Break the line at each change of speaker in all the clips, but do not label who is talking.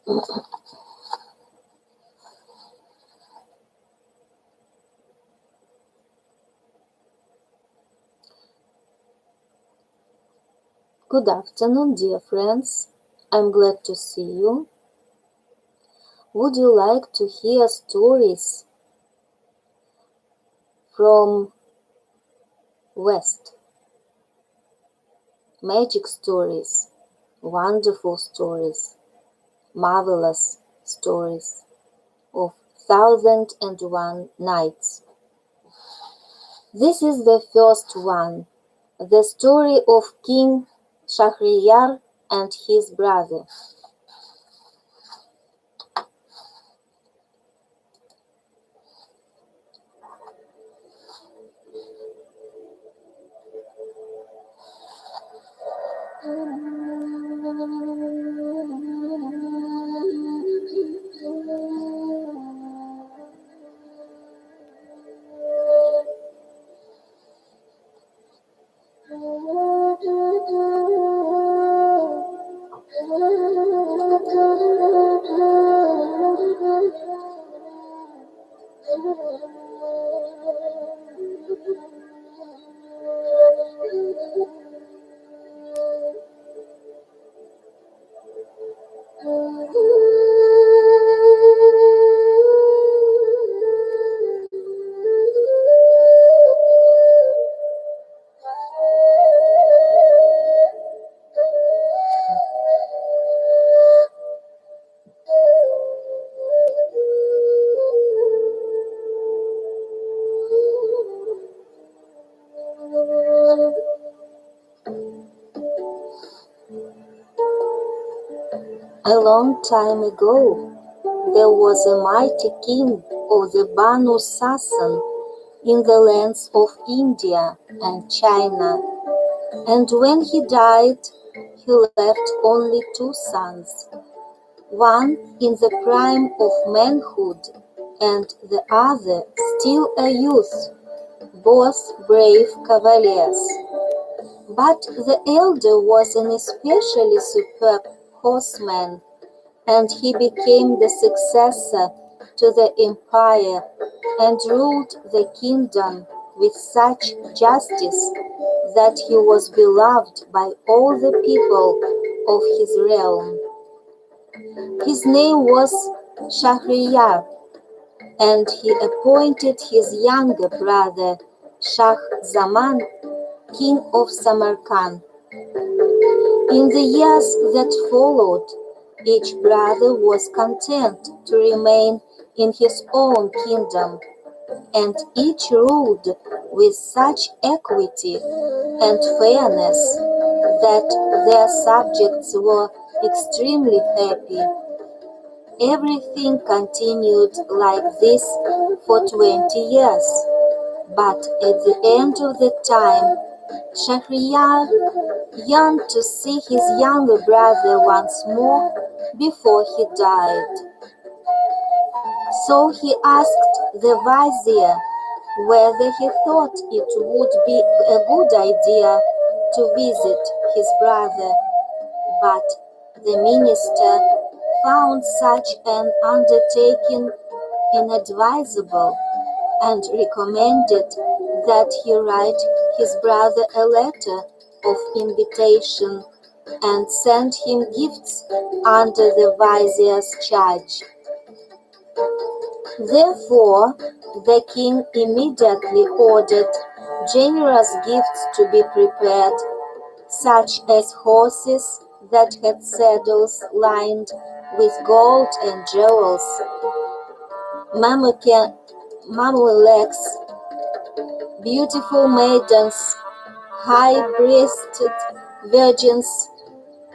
Good afternoon, dear friends. I'm glad to see you. Would you like to hear stories from West? Magic stories, wonderful stories, marvelous stories of 1001 Nights. This is the first one, the story of King Shahryar and his brother. A long time ago, there was a mighty king of the Banu Sasan in the lands of India and China, and when he died, he left only two sons, one in the prime of manhood and the other still a youth, both brave cavaliers. But the elder was an especially superb horseman, and he became the successor to the empire and ruled the kingdom with such justice that he was beloved by all the people of his realm. His name was Shahryar, and he appointed his younger brother Shah Zaman king of Samarkand. In the years that followed, each brother was content to remain in his own kingdom, and each ruled with such equity and fairness that their subjects were extremely happy. Everything continued like this for 20 years, but at the end of the time, Shahryar yearned to see his younger brother once more before he died. So he asked the vizier whether he thought it would be a good idea to visit his brother, but the minister found such an undertaking inadvisable and recommended that he write his brother a letter of invitation and send him gifts under the vizier's charge. Therefore, the king immediately ordered generous gifts to be prepared, such as horses that had saddles lined with gold and jewels, mamluks, beautiful maidens, high-breasted virgins,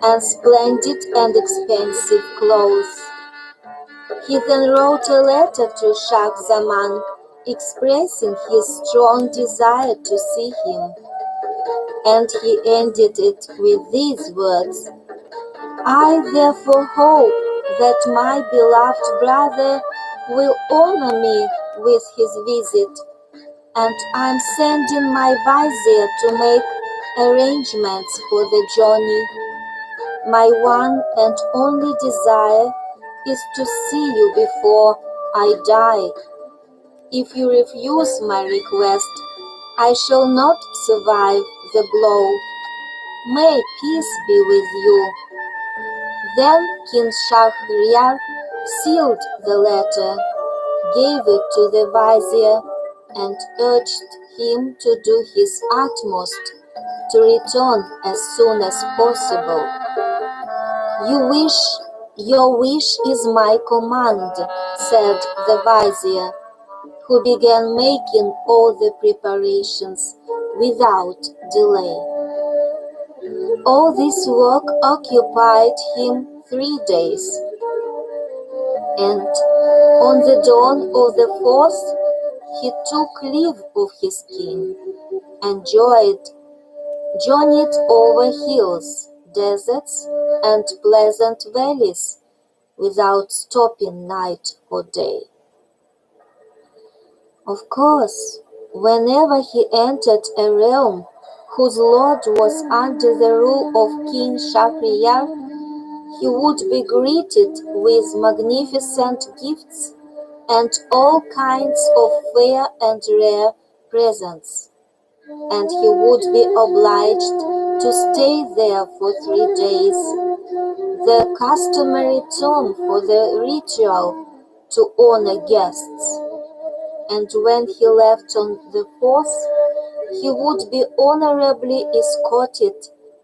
and splendid and expensive clothes. He then wrote a letter to Shah Zaman, expressing his strong desire to see him, and he ended it with these words: "I therefore hope that my beloved brother will honor me with his visit, and I'm sending my vizier to make arrangements for the journey. My one and only desire is to see you before I die. If you refuse my request, I shall not survive the blow. May peace be with you." Then King Shahryar sealed the letter, gave it to the vizier, and urged him to do his utmost to return as soon as possible. Your wish is my command," said the vizier, who began making all the preparations without delay. All this work occupied him 3 days, and on the dawn of the 4th he took leave of his king, and journeyed over hills, deserts, and pleasant valleys without stopping night or day. Of course, whenever he entered a realm whose lord was under the rule of King Shahryar, he would be greeted with magnificent gifts and all kinds of fair and rare presents, and he would be obliged to stay there for 3 days, the customary term for the ritual to honor guests. And when he left on the 4th, he would be honorably escorted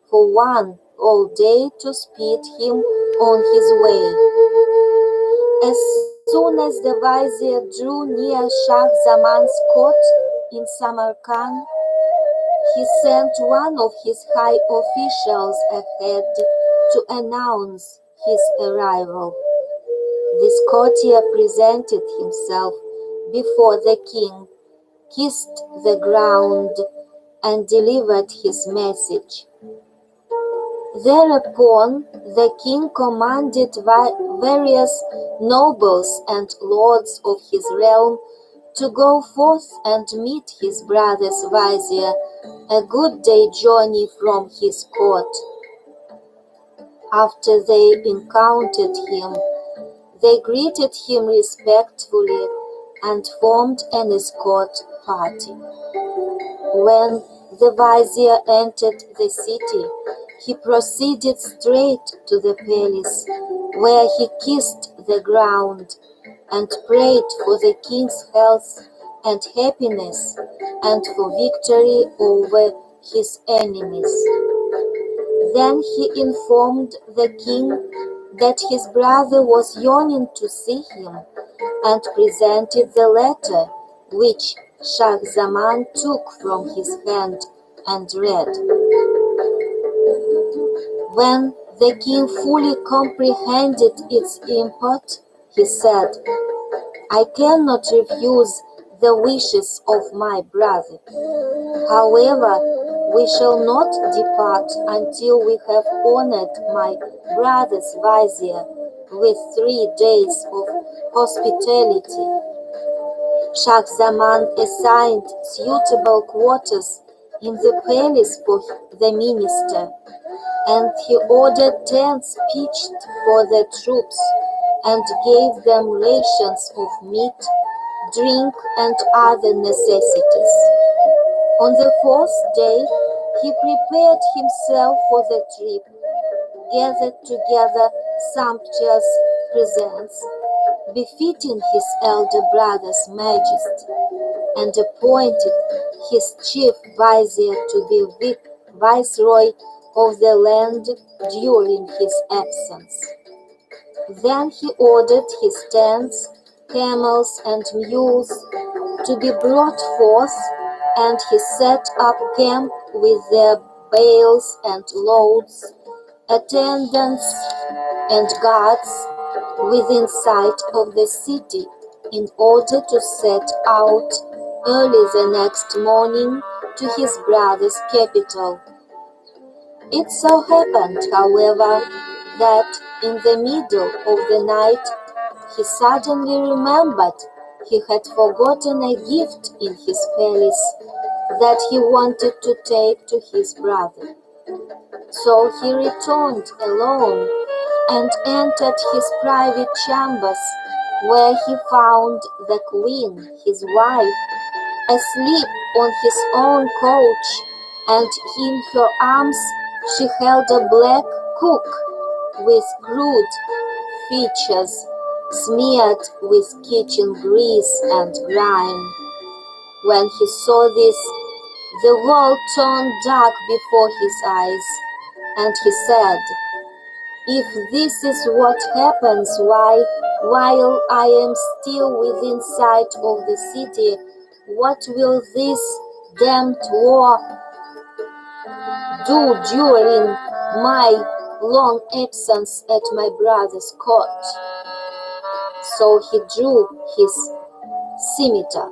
for 1 whole day to speed him on his way. As soon as the vizier drew near Shah Zaman's court in Samarkand, he sent one of his high officials ahead to announce his arrival. This courtier presented himself before the king, kissed the ground, and delivered his message. Thereupon the king commanded various nobles and lords of his realm to go forth and meet his brother's vizier, a good day journey from his court. After they encountered him, they greeted him respectfully and formed an escort party. When the vizier entered the city, he proceeded straight to the palace, where he kissed the ground and prayed for the king's health and happiness and for victory over his enemies. Then he informed the king that his brother was yearning to see him, and presented the letter, which Shah Zaman took from his hand and read. When the king fully comprehended its import, he said, "I cannot refuse the wishes of my brother. However, we shall not depart until we have honored my brother's vizier with 3 days of hospitality." Shah Zaman assigned suitable quarters in the palace for the minister, and he ordered tents pitched for the troops and gave them rations of meat, drink, and other necessities. On the 4th day, he prepared himself for the trip, gathered together sumptuous presents befitting his elder brother's majesty, and appointed his chief vizier to be viceroy of the land during his absence. Then he ordered his tents, camels, and mules to be brought forth, and he set up camp with their bales and loads, attendants and guards within sight of the city, in order to set out early the next morning to his brother's capital. It so happened, however, that in the middle of the night he suddenly remembered he had forgotten a gift in his palace that he wanted to take to his brother. So he returned alone and entered his private chambers, where he found the queen, his wife, asleep on his own couch, and in her arms she held a black cook with crude features smeared with kitchen grease and grime. When he saw this, the world turned dark before his eyes, and he said, "If this is what happens while I am still within sight of the city, what will this damned war do during my long absence at my brother's court?" So he drew his scimitar,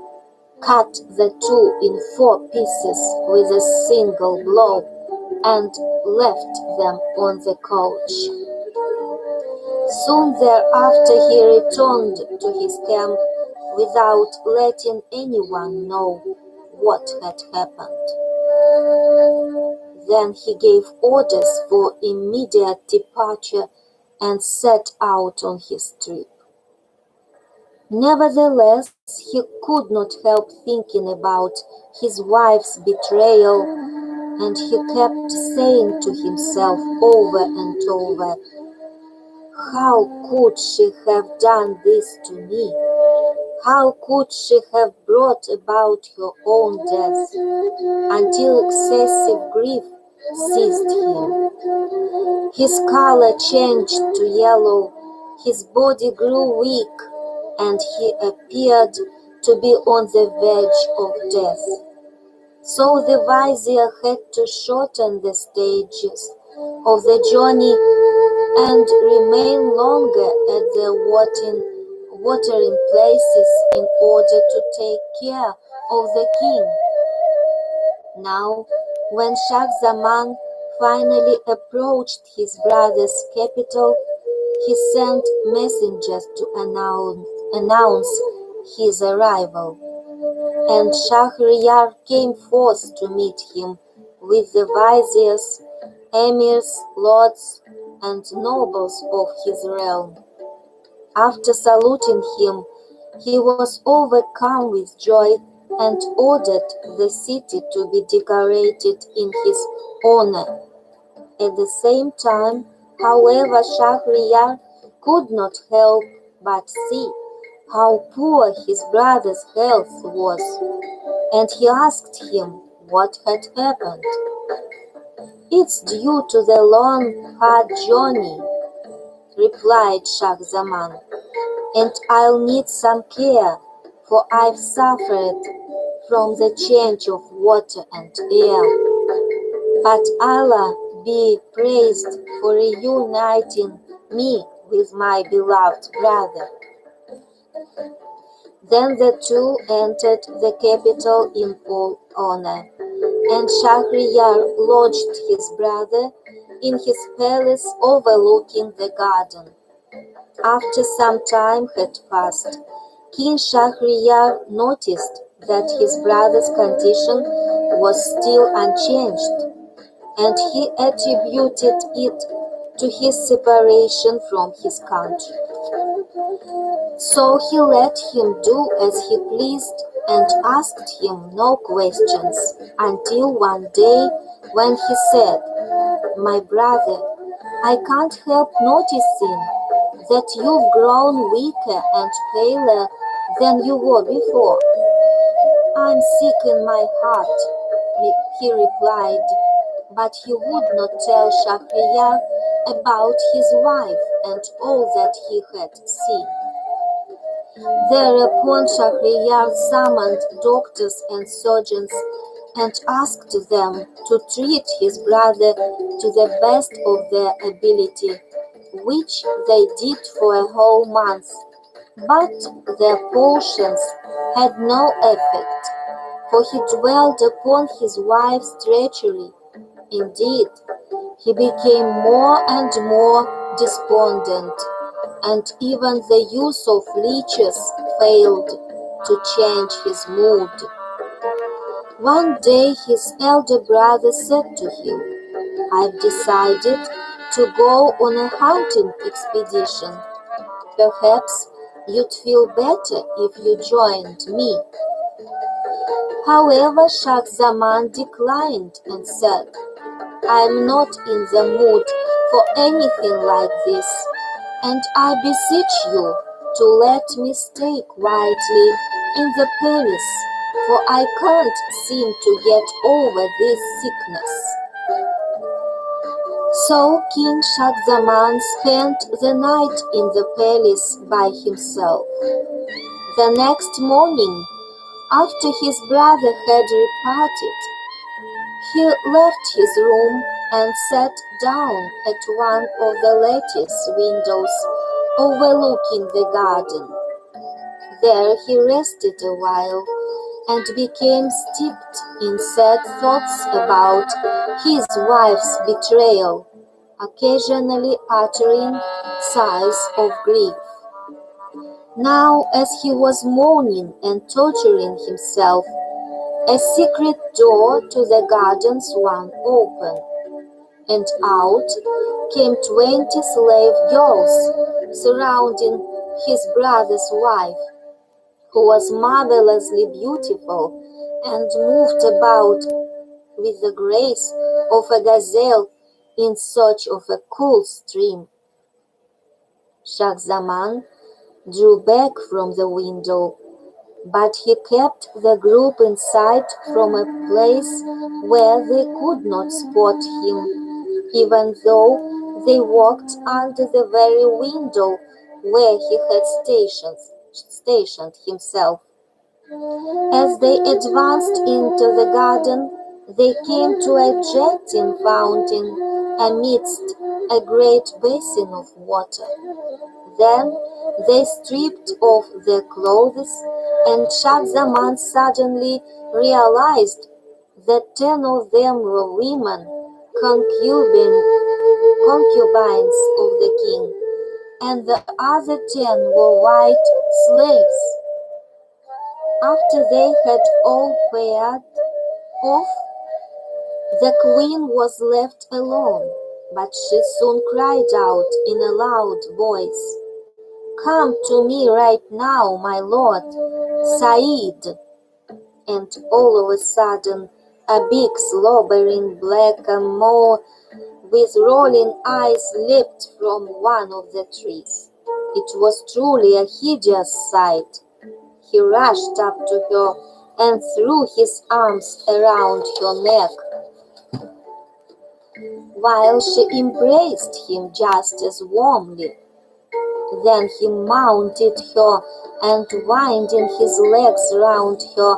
cut the two in 4 pieces with a single blow, and left them on the couch. Soon thereafter he returned to his camp without letting anyone know what had happened. Then he gave orders for immediate departure and set out on his trip. Nevertheless, he could not help thinking about his wife's betrayal, and he kept saying to himself over and over, "How could she have done this to me? How could she have brought about her own death?" Until excessive grief seized him. His color changed to yellow, his body grew weak, and he appeared to be on the verge of death. So the vizier had to shorten the stages of the journey and remain longer at the watering places in order to take care of the king. Now, when Shah Zaman finally approached his brother's capital, he sent messengers to announce his arrival, and Shahryar came forth to meet him with the viziers, emirs, lords, and nobles of his realm. After saluting him, he was overcome with joy and ordered the city to be decorated in his honor. At the same time, however, Shahryar could not help but see how poor his brother's health was, and he asked him what had happened. "It's due to the long, hard journey," replied Shah Zaman, "and I'll need some care, for I've suffered from the change of water and air. But Allah be praised for reuniting me with my beloved brother." Then the two entered the capital in full honor, and Shahryar lodged his brother in his palace overlooking the garden. After some time had passed, King Shahryar noticed that his brother's condition was still unchanged, and he attributed it to his separation from his country. So he let him do as he pleased and asked him no questions, until one day when he said, "My brother, I can't help noticing that you've grown weaker and paler than you were before." "I'm sick in my heart," he replied, but he would not tell Shahryar about his wife and all that he had seen. Thereupon Shahryar summoned doctors and surgeons and asked them to treat his brother to the best of their ability, which they did for a whole month. But their potions had no effect, for he dwelt upon his wife's treachery. Indeed, he became more and more despondent, and even the use of leeches failed to change his mood. One day his elder brother said to him, "I've decided to go on a hunting expedition. Perhaps you'd feel better if you joined me." However, Shahzaman declined and said, "I'm not in the mood for anything like this, and I beseech you to let me stay quietly in the palace, for I can't seem to get over this sickness." So King Shahzaman spent the night in the palace by himself. The next morning, after his brother had departed, he left his room and sat down at one of the lattice windows overlooking the garden. There he rested a while and became steeped in sad thoughts about his wife's betrayal, occasionally uttering sighs of grief. Now, as he was mourning and torturing himself, a secret door to the garden swung open, and out came 20 slave girls surrounding his brother's wife, who was marvelously beautiful and moved about with the grace of a gazelle in search of a cool stream. Shahzaman drew back from the window, but he kept the group in sight from a place where they could not spot him, even though they walked under the very window where he had stationed himself. As they advanced into the garden, they came to a jetting fountain amidst a great basin of water. Then they stripped off their clothes, and Shahzaman suddenly realized that 10 of them were women, concubines of the king, and the other 10 were white slaves. After they had all paired off, the queen was left alone, but she soon cried out in a loud voice, "Come to me right now, my lord, Said!" And all of a sudden, a big slobbering black Moor with rolling eyes leaped from one of the trees. It was truly a hideous sight. He rushed up to her and threw his arms around her neck, while she embraced him just as warmly. Then he mounted her and, winding his legs round her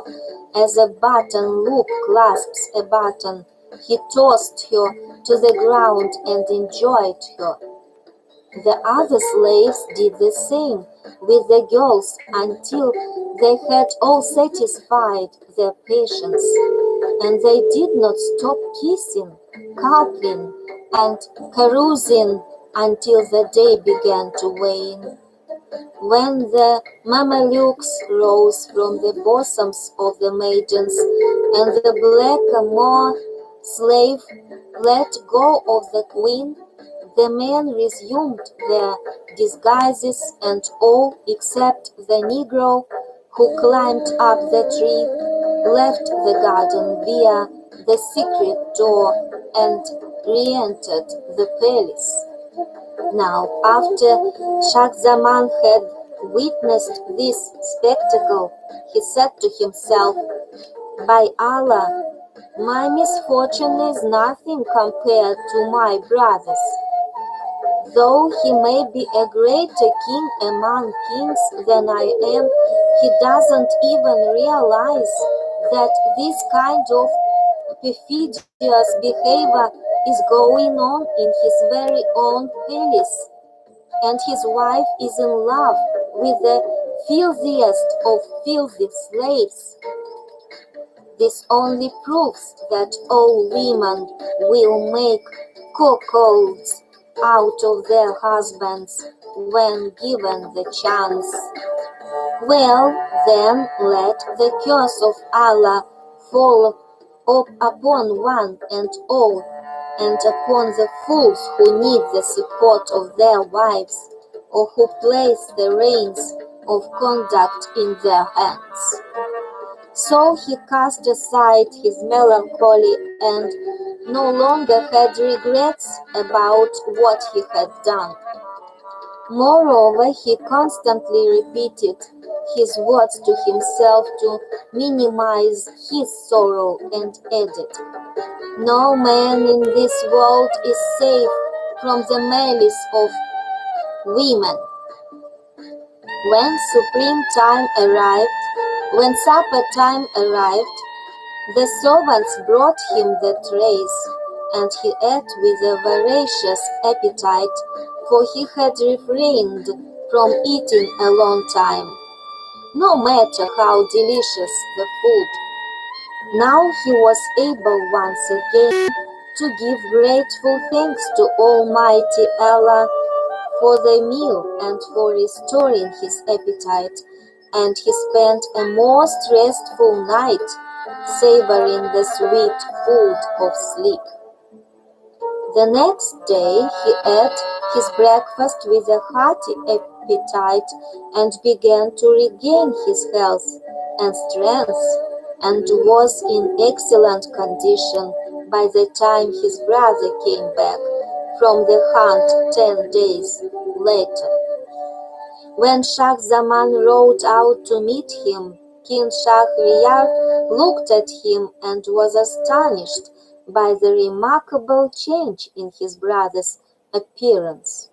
as a button loop clasps a button, he tossed her to the ground and enjoyed her. The other slaves did the same with the girls until they had all satisfied their patience, and they did not stop kissing, coupling, and carousing until the day began to wane. When the Mamelukes rose from the bosoms of the maidens, and the blackamoor slave let go of the queen, the men resumed their disguises, and all except the Negro who climbed up the tree left the garden via the secret door and re-entered the palace. Now, after Shahzaman had witnessed this spectacle, he said to himself, "By Allah, my misfortune is nothing compared to my brother's. Though he may be a greater king among kings than I am, he doesn't even realize that this kind of perfidious behavior is going on in his very own palace, and his wife is in love with the filthiest of filthy slaves. This only proves that all women will make cuckolds out of their husbands when given the chance. Well, then, let the curse of Allah fall upon one and all, and upon the fools who need the support of their wives, or who place the reins of conduct in their hands. So he cast aside his melancholy and no longer had regrets about what he had done. Moreover, he constantly repeated his words to himself to minimize his sorrow and added, "No man in this world is safe from the malice of women." When supper time arrived, the servants brought him the trays, and he ate with a voracious appetite, for he had refrained from eating a long time, no matter how delicious the food. Now he was able once again to give grateful thanks to Almighty Allah for the meal and for restoring his appetite, and he spent a most restful night, savoring the sweet food of sleep. The next day he ate his breakfast with a hearty appetite and began to regain his health and strength, and was in excellent condition by the time his brother came back from the hunt 10 days later. When Shah Zaman rode out to meet him, King Shahryar looked at him and was astonished by the remarkable change in his brother's appearance.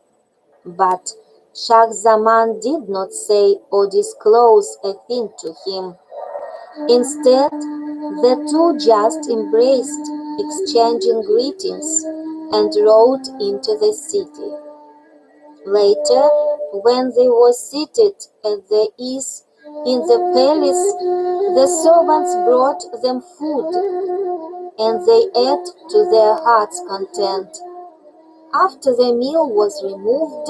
But Shah Zaman did not say or disclose a thing to him. Instead, the two just embraced, exchanging greetings, and rode into the city. Later, when they were seated at their ease in the palace, the servants brought them food, and they ate to their hearts' content. After the meal was removed,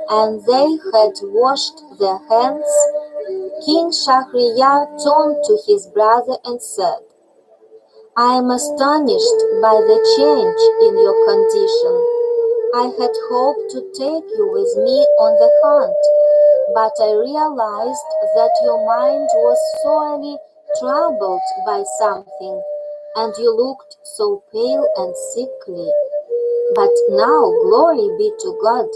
and they had washed their hands, King Shahryar turned to his brother and said, "I am astonished by the change in your condition. I had hoped to take you with me on the hunt, but I realized that your mind was sorely troubled by something, and you looked so pale and sickly. But now, glory be to God,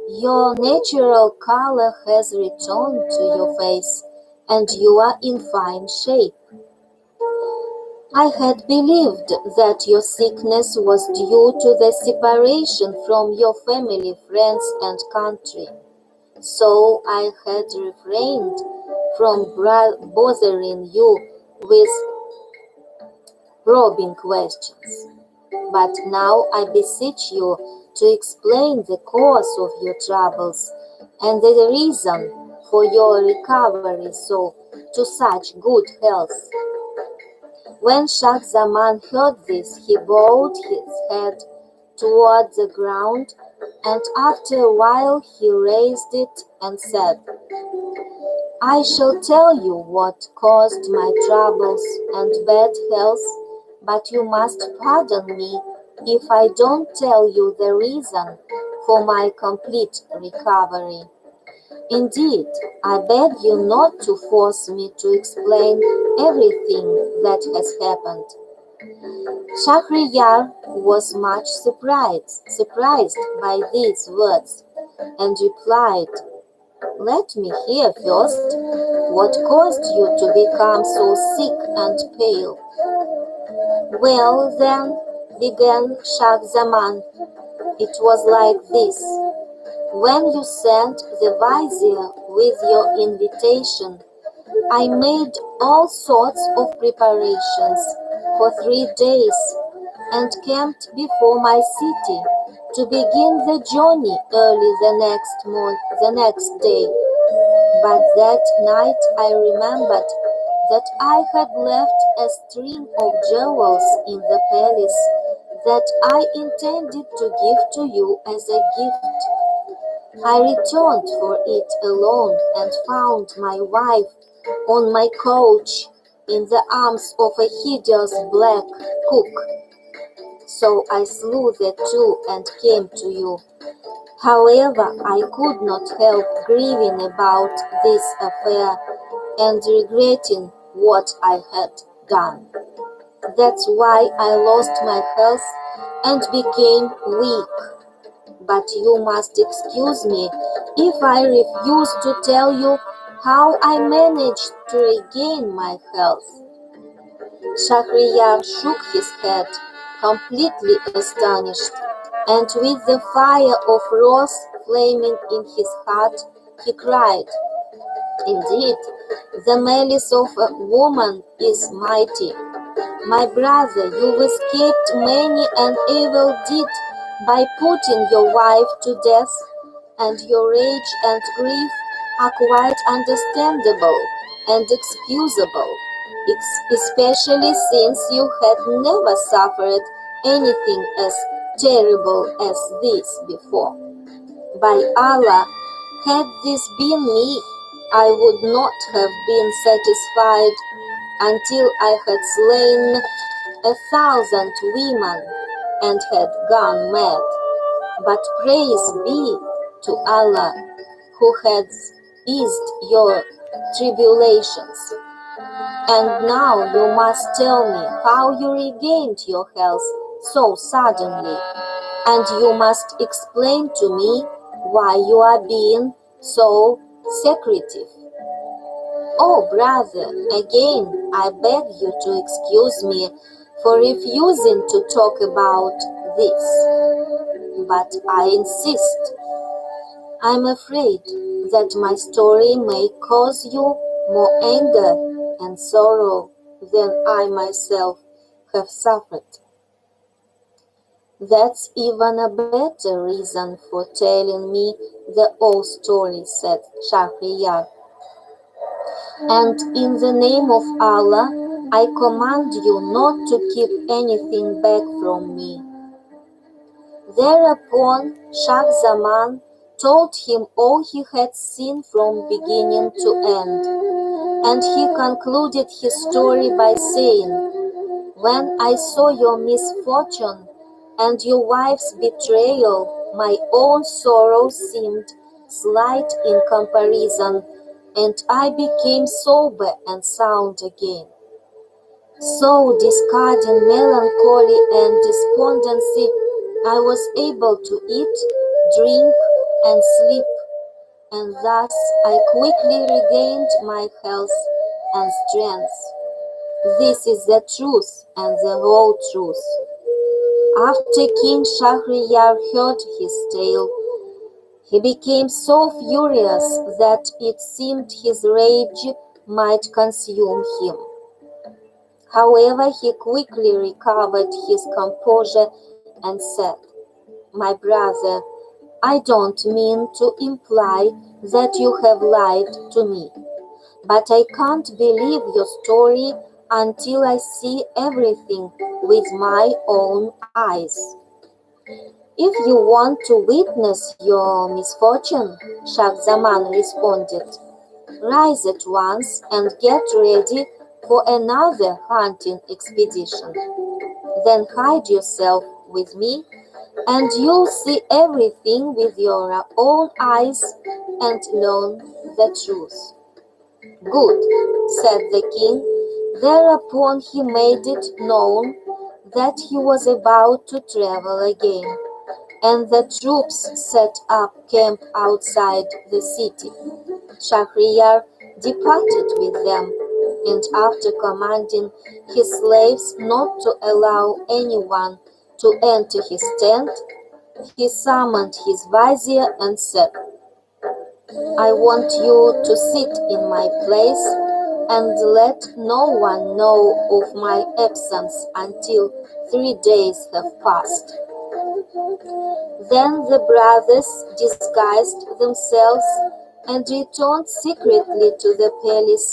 your natural color has returned to your face, and you are in fine shape. I had believed that your sickness was due to the separation from your family, friends, and country, so I had refrained from bothering you with probing questions. But now I beseech you to explain the cause of your troubles and the reason for your recovery to such good health." When Shah Zaman heard this, he bowed his head toward the ground, and after a while he raised it and said, "I shall tell you what caused my troubles and bad health, but you must pardon me if I don't tell you the reason for my complete recovery. Indeed, I beg you not to force me to explain everything that has happened." Shahryar was much surprised by these words, and replied, "Let me hear first what caused you to become so sick and pale." "Well, then," began Shah Zaman, "it was like this. When you sent the vizier with your invitation, I made all sorts of preparations for 3 days, and camped before my city to begin the journey early the next day. But that night I remembered that I had left a string of jewels in the palace that I intended to give to you as a gift. I returned for it alone and found my wife on my couch in the arms of a hideous black cook. So I slew the two and came to you. However, I could not help grieving about this affair and regretting what I had done. That's why I lost my health and became weak. But you must excuse me if I refuse to tell you how I managed to regain my health. Shahryar shook his head, completely astonished, and with the fire of wrath flaming in his heart, he cried, "Indeed, the malice of a woman is mighty. My brother, you've escaped many an evil deed by putting your wife to death, and your rage and grief are quite understandable and excusable, especially since you had never suffered anything as terrible as this before. By Allah, had this been me, I would not have been satisfied until I had slain 1,000 women and had gone mad. But praise be to Allah, who has eased your tribulations. And now you must tell me how you regained your health so suddenly, and you must explain to me why you are being so secretive. Oh, brother, again I beg you to excuse me for refusing to talk about this, but I insist. I'm afraid that my story may cause you more anger and sorrow than I myself have suffered. That's even a better reason for telling me the whole story, said Shahryar. And in the name of Allah, I command you not to keep anything back from me. Thereupon Shah Zaman told him all he had seen from beginning to end, and he concluded his story by saying, "When I saw your misfortune and your wife's betrayal, my own sorrow seemed slight in comparison, and I became sober and sound again. So, discarding melancholy and despondency, I was able to eat, drink, and sleep, and thus I quickly regained my health and strength. This is the truth and the whole truth." After King Shahryar heard his tale, he became so furious that it seemed his rage might consume him. However, he quickly recovered his composure and said, "My brother, I don't mean to imply that you have lied to me, but I can't believe your story until I see everything with my own eyes." "If you want to witness your misfortune," Shah Zaman responded, "rise at once and get ready for another hunting expedition. Then hide yourself with me, and you'll see everything with your own eyes and learn the truth." "Good," said the king. Thereupon he made it known that he was about to travel again, and the troops set up camp outside the city. Shahryar departed with them, and after commanding his slaves not to allow anyone to enter his tent, he summoned his vizier and said, "I want you to sit in my place and let no one know of my absence until 3 days have passed." Then the brothers disguised themselves and returned secretly to the palace,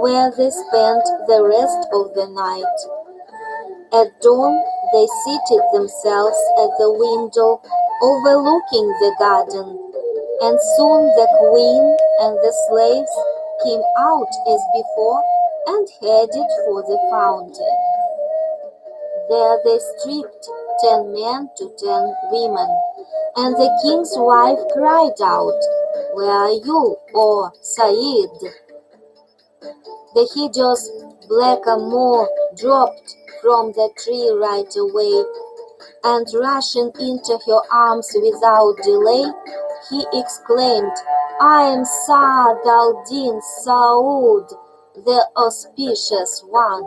where they spent the rest of the night. At dawn, they seated themselves at the window overlooking the garden, and soon the queen and the slaves came out as before and headed for the fountain. There they stripped, 10 men to 10 women. And the king's wife cried out, "Where are you, O Said?" The hideous blackamoor dropped from the tree right away, and rushing into her arms without delay, he exclaimed, "I am Saad al-Din Saud, the auspicious one."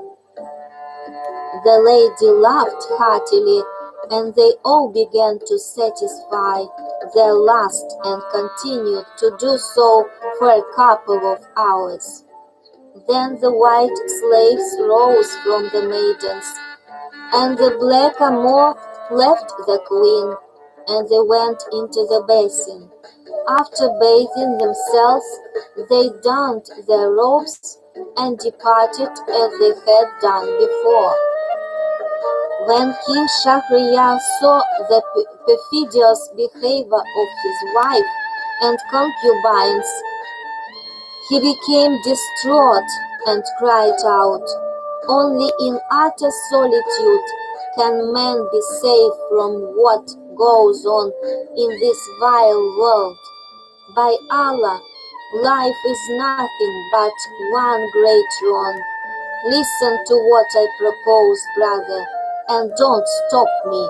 The lady laughed heartily, and they all began to satisfy their lust and continued to do so for a couple of hours. Then the white slaves rose from the maidens, and the blackamoor left the queen, and they went into the basin. After bathing themselves, they donned their robes and departed as they had done before. When King Shahryar saw the perfidious behavior of his wife and concubines, he became distraught and cried out, "Only in utter solitude can man be safe from what goes on in this vile world. By Allah, life is nothing but one great wrong. Listen to what I propose, brother, and don't stop me."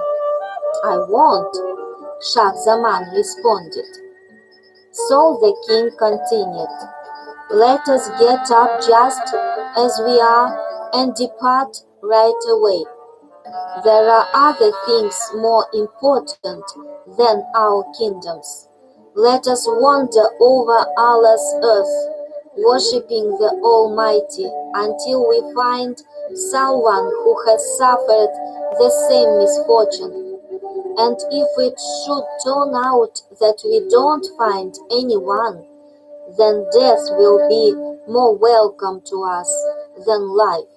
"I won't," Shah Zaman responded. So the king continued, "Let us get up just as we are and depart right away. There are other things more important than our kingdoms. Let us wander over Allah's earth, worshipping the Almighty until we find someone who has suffered the same misfortune. And if it should turn out that we don't find anyone, then death will be more welcome to us than life."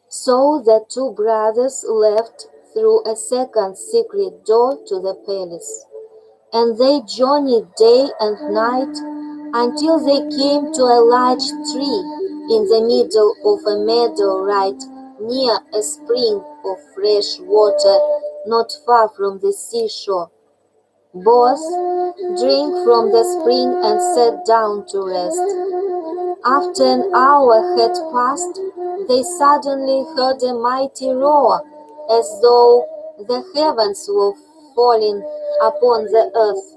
So the two brothers left through a second secret door to the palace, and they journeyed day and night until they came to a large tree in the middle of a meadow right near a spring of fresh water not far from the seashore. Both drank from the spring and sat down to rest. After an hour had passed, they suddenly heard a mighty roar, as though the heavens were falling upon the earth.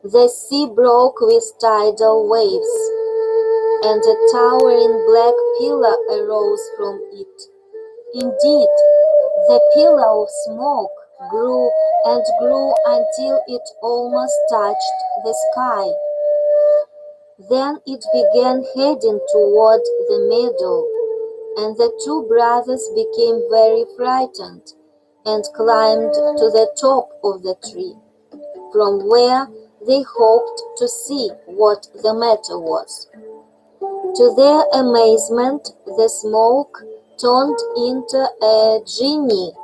The sea broke with tidal waves, and a towering black pillar arose from it. Indeed, the pillar of smoke grew and grew until it almost touched the sky. Then it began heading toward the meadow, and the two brothers became very frightened and climbed to the top of the tree, from where they hoped to see what the matter was. To their amazement, the smoke turned into a genie,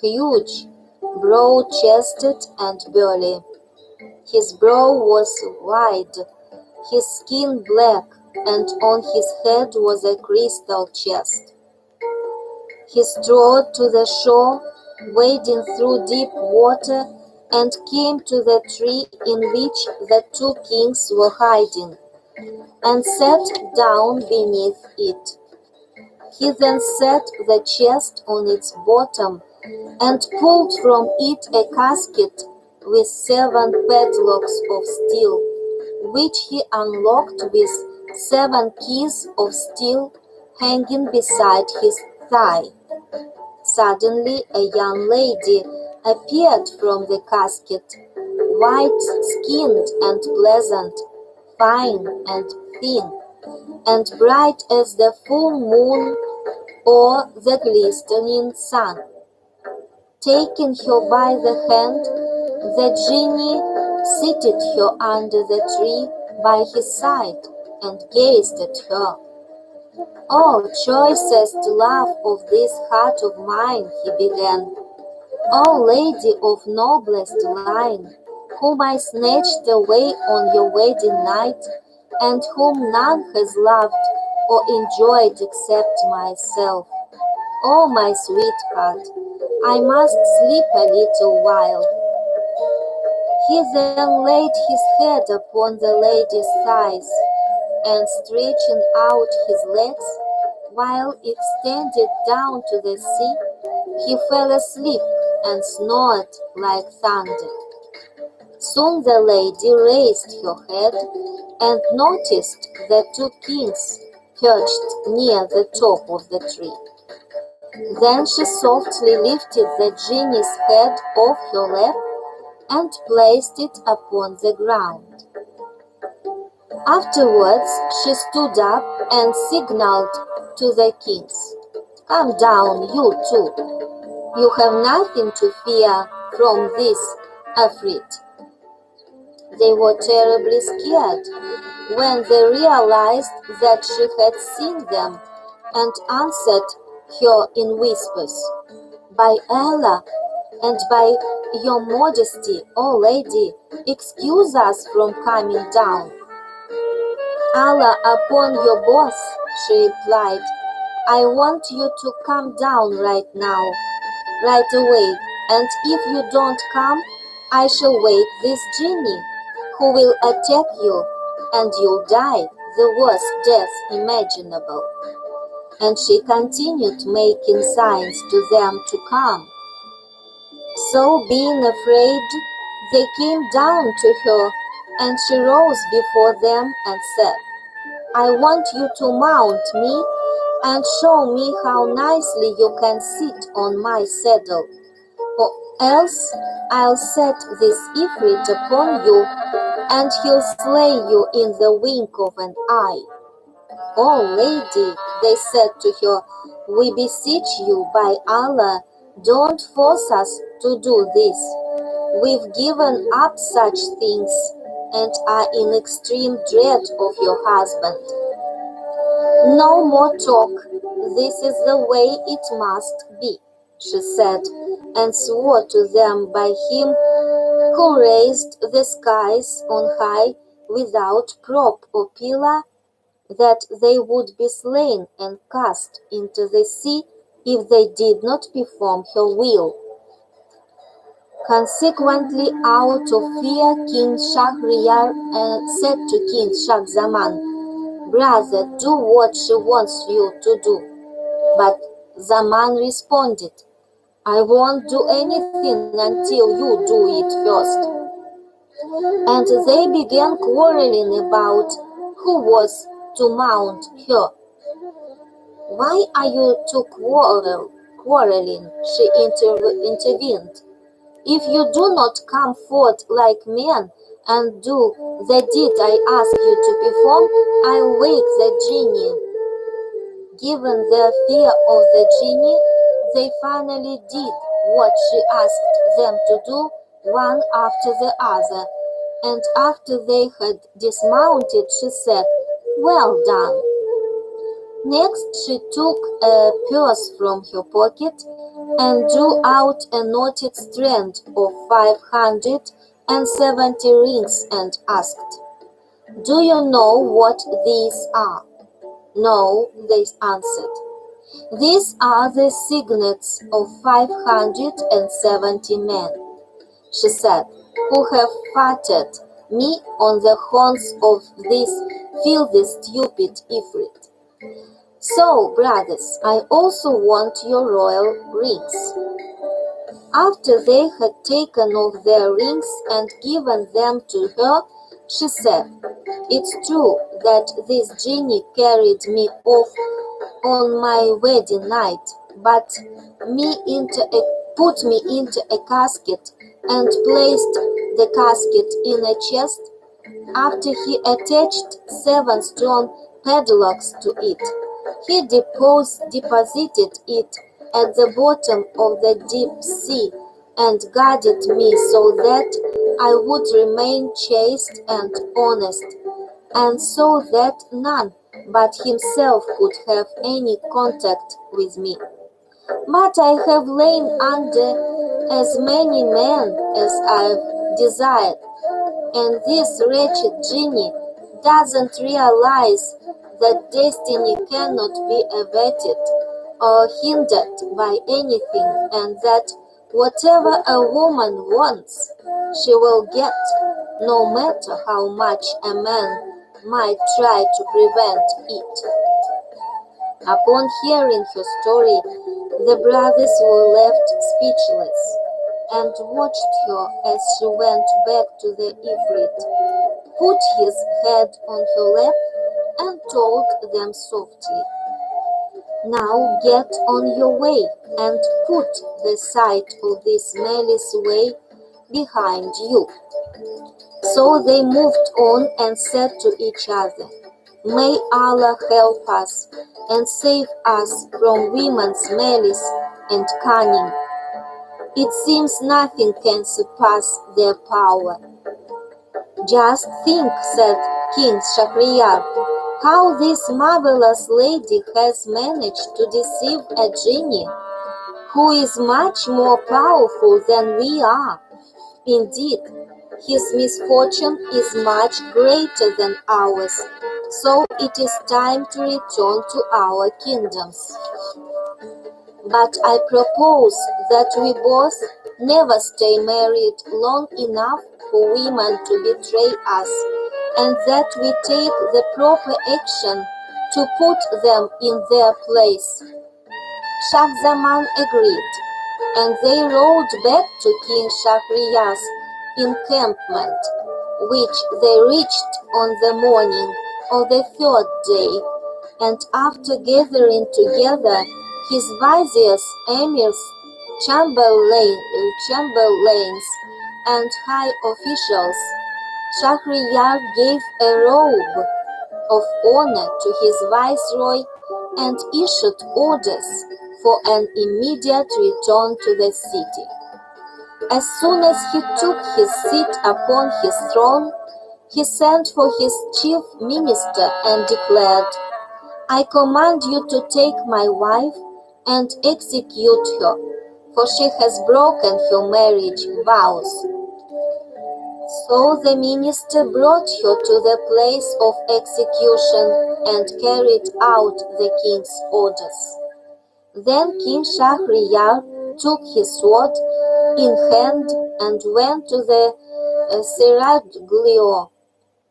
huge, broad-chested and burly. His brow was wide, his skin black, and on his head was a crystal chest. He strode to the shore, wading through deep water, and came to the tree in which the two kings were hiding, and sat down beneath it. He then set the chest on its bottom and pulled from it a casket with 7 padlocks of steel, which he unlocked with 7 keys of steel hanging beside his thigh. Suddenly a young lady appeared from the casket, white-skinned and pleasant, fine and thin, and bright as the full moon or the glistening sun. Taking her by the hand, the genie seated her under the tree by his side and gazed at her. "Oh, choicest love of this heart of mine," he began, "O lady of noblest line, whom I snatched away on your wedding night, and whom none has loved or enjoyed except myself. "Oh, my sweetheart, I must sleep a little while." He then laid his head upon the lady's thighs, and stretching out his legs, while extended down to the sea, he fell asleep and snored like thunder. Soon the lady raised her head and noticed the two kings perched near the top of the tree. Then she softly lifted the genie's head off her lap and placed it upon the ground. Afterwards she stood up and signaled to the kings, "Come down, you two. You have nothing to fear from this Afrit." They were terribly scared when they realized that she had seen them, and answered her in whispers, "By Allah and by your modesty, O lady, excuse us from coming down." "Allah upon your boss," she replied, "I want you to come down right now, right away, and if you don't come, I shall wake this genie, who will attack you, and you'll die the worst death imaginable." And she continued making signs to them to come. So, being afraid, they came down to her, and she rose before them and said, "I want you to mount me and show me how nicely you can sit on my saddle, or else I'll set this Ifrit upon you, and he'll slay you in the wink of an eye." "Oh, lady," they said to her, "we beseech you by Allah, don't force us to do this. We've given up such things and are in extreme dread of your husband." "No more talk. This is the way it must be," she said, and swore to them by him who raised the skies on high without prop or pillar, that they would be slain and cast into the sea if they did not perform her will. Consequently, out of fear, King Shahryar said to King Shah-Zaman, "Brother, do what she wants you to do." But Zaman responded, "I won't do anything until you do it first." And they began quarreling about who was to mount her. "Why are you two quarreling?" she intervened. "If you do not come forth like men and do the deed I ask you to perform, I'll wake the genie." Given their fear of the genie, they finally did what she asked them to do, one after the other, and after they had dismounted, she said, "Well done." Next she took a purse from her pocket and drew out a knotted strand of 570 rings and asked, "Do you know what these are?" "No," they answered. "These are the signets of 570 men," she said, "who have fatted me on the horns of this filthy stupid Ifrit. So, brothers, I also want your royal rings." After they had taken off their rings and given them to her, she said, "It's true that this genie carried me off on my wedding night, but put me into a casket and placed the casket in a chest. After he attached 7 strong padlocks to it, he deposited it at the bottom of the deep sea and guarded me so that I would remain chaste and honest, and so that none but himself could have any contact with me. But I have lain under as many men as I've desired, and this wretched genie doesn't realize that destiny cannot be averted, or hindered by anything, and that whatever a woman wants, she will get, no matter how much a man might try to prevent it. Upon hearing her story, the brothers were left speechless, and watched her as she went back to the Ifrit, put his head on her lap, and told them softly, "Now get on your way, and put the sight of this malice way behind you." So they moved on and said to each other, "May Allah help us and save us from women's malice and cunning. It seems nothing can surpass their power." "Just think," said King Shahryar, "how this marvelous lady has managed to deceive a genie, who is much more powerful than we are. Indeed, his misfortune is much greater than ours, so it is time to return to our kingdoms. But I propose that we both never stay married long enough for women to betray us, and that we take the proper action to put them in their place." Shah Zaman agreed, and they rode back to King Shahryar's encampment, which they reached on the morning of the third day, and after gathering together his viziers, emirs, chamberlains, and high officials, Shahryar gave a robe of honor to his viceroy and issued orders for an immediate return to the city. As soon as he took his seat upon his throne, he sent for his chief minister and declared, "I command you to take my wife and execute her, for she has broken her marriage vows." So the minister brought her to the place of execution and carried out the king's orders. Then King Shahryar took his sword in hand and went to the seraglio,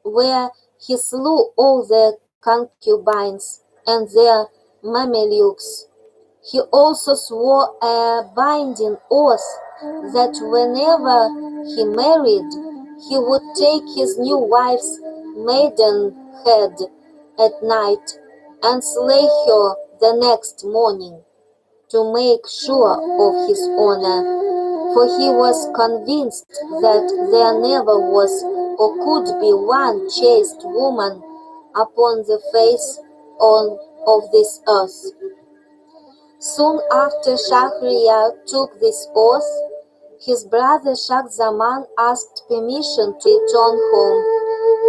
where he slew all the concubines and their Mamelukes. He also swore a binding oath that whenever he married, he would take his new wife's maidenhead at night and slay her the next morning, to make sure of his honor, for he was convinced that there never was or could be one chaste woman upon the face of this earth. Soon after Shahryar took this oath, his brother Shah Zaman asked permission to return home,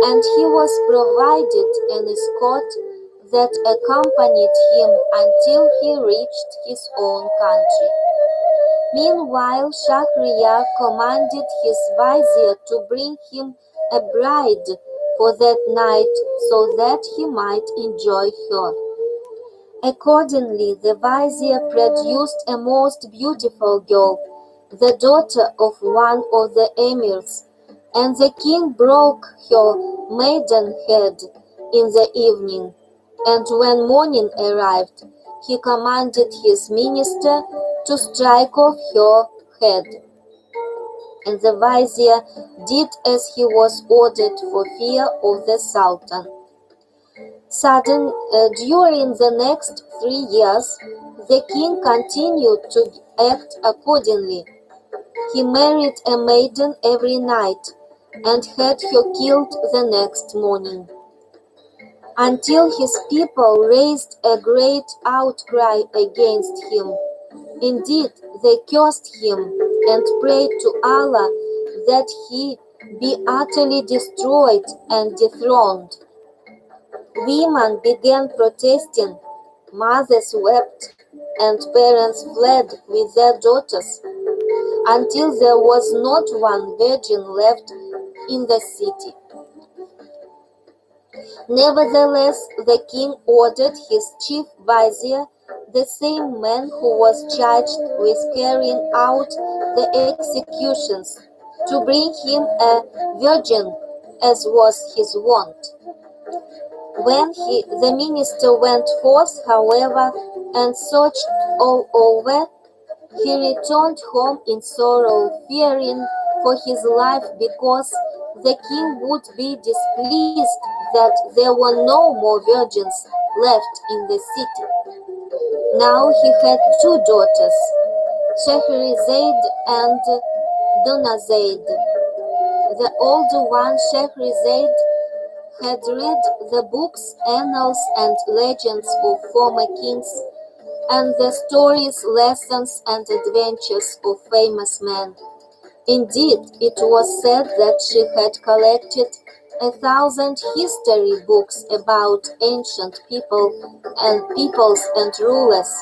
and he was provided an escort that accompanied him until he reached his own country. Meanwhile, Shahryar commanded his vizier to bring him a bride for that night, so that he might enjoy her. Accordingly, the vizier produced a most beautiful girl, the daughter of one of the emirs, and the king broke her maidenhead in the evening. And when morning arrived, he commanded his minister to strike off her head. And the vizier did as he was ordered for fear of the sultan. During the next 3 years, the king continued to act accordingly. He married a maiden every night and had her killed the next morning, until his people raised a great outcry against him. Indeed, they cursed him and prayed to Allah that he be utterly destroyed and dethroned. Women began protesting, mothers wept, and parents fled with their daughters, until there was not one virgin left in the city. Nevertheless, the king ordered his chief vizier the same man who was charged with carrying out the executions, to bring him a virgin, as was his wont. When the minister went forth, however, and searched all over, he returned home in sorrow, fearing for his life, because the king would be displeased that there were no more virgins left in the city. Now he had two daughters, Shahryar and Dunazaid. The older one, Shahryar, had read the books, annals, and legends of former kings, and the stories, lessons, and adventures of famous men. Indeed, it was said that she had collected 1,000 history books about ancient peoples and rulers.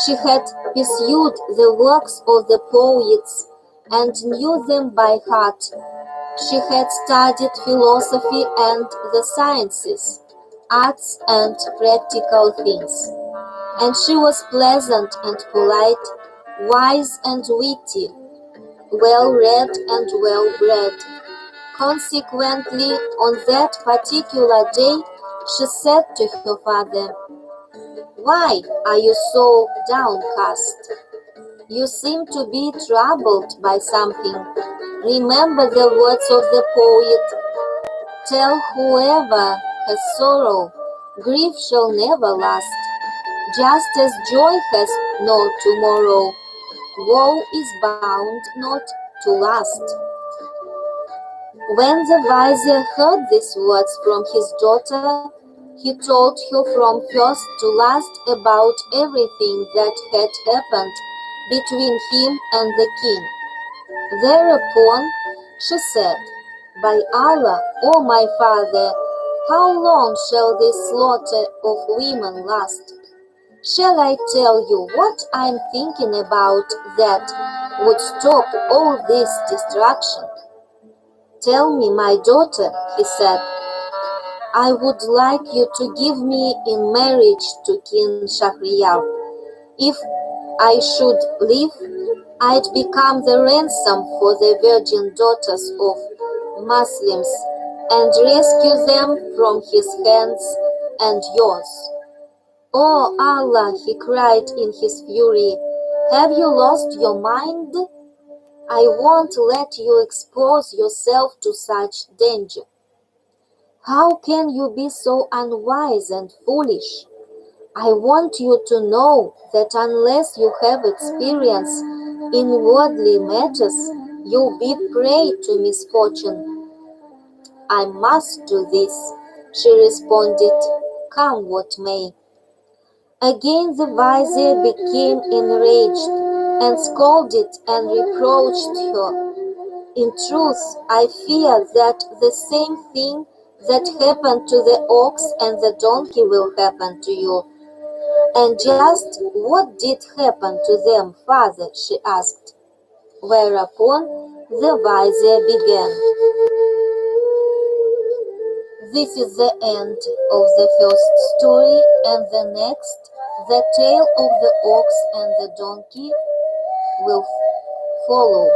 She had pursued the works of the poets and knew them by heart. She had studied philosophy and the sciences, arts and practical things, and she was pleasant and polite, wise and witty, well-read and well-bred. Consequently, on that particular day, she said to her father, "Why are you so downcast? You seem to be troubled by something. Remember the words of the poet, 'Tell whoever has sorrow, grief shall never last. Just as joy has no tomorrow, woe is bound not to last.'" When the vizier heard these words from his daughter, he told her from first to last about everything that had happened between him and the king. Thereupon she said, "By Allah, O my father, how long shall this slaughter of women last? Shall I tell you what I am thinking about that would stop all this destruction?" "Tell me, my daughter," he said. "I would like you to give me in marriage to King Shahryar. If I should live, I'd become the ransom for the virgin daughters of Muslims and rescue them from his hands and yours." "Oh Allah," he cried in his fury, "have you lost your mind? I won't let you expose yourself to such danger. How can you be so unwise and foolish? I want you to know that unless you have experience in worldly matters, you'll be prey to misfortune." "I must do this," she responded, "come what may." Again the vizier became enraged and scolded and reproached her. "In truth, I fear that the same thing that happened to the ox and the donkey will happen to you." "And just what did happen to them, father?" she asked. Whereupon the vizier began. This is the end of the first story, and the next, the tale of the ox and the donkey, will follow.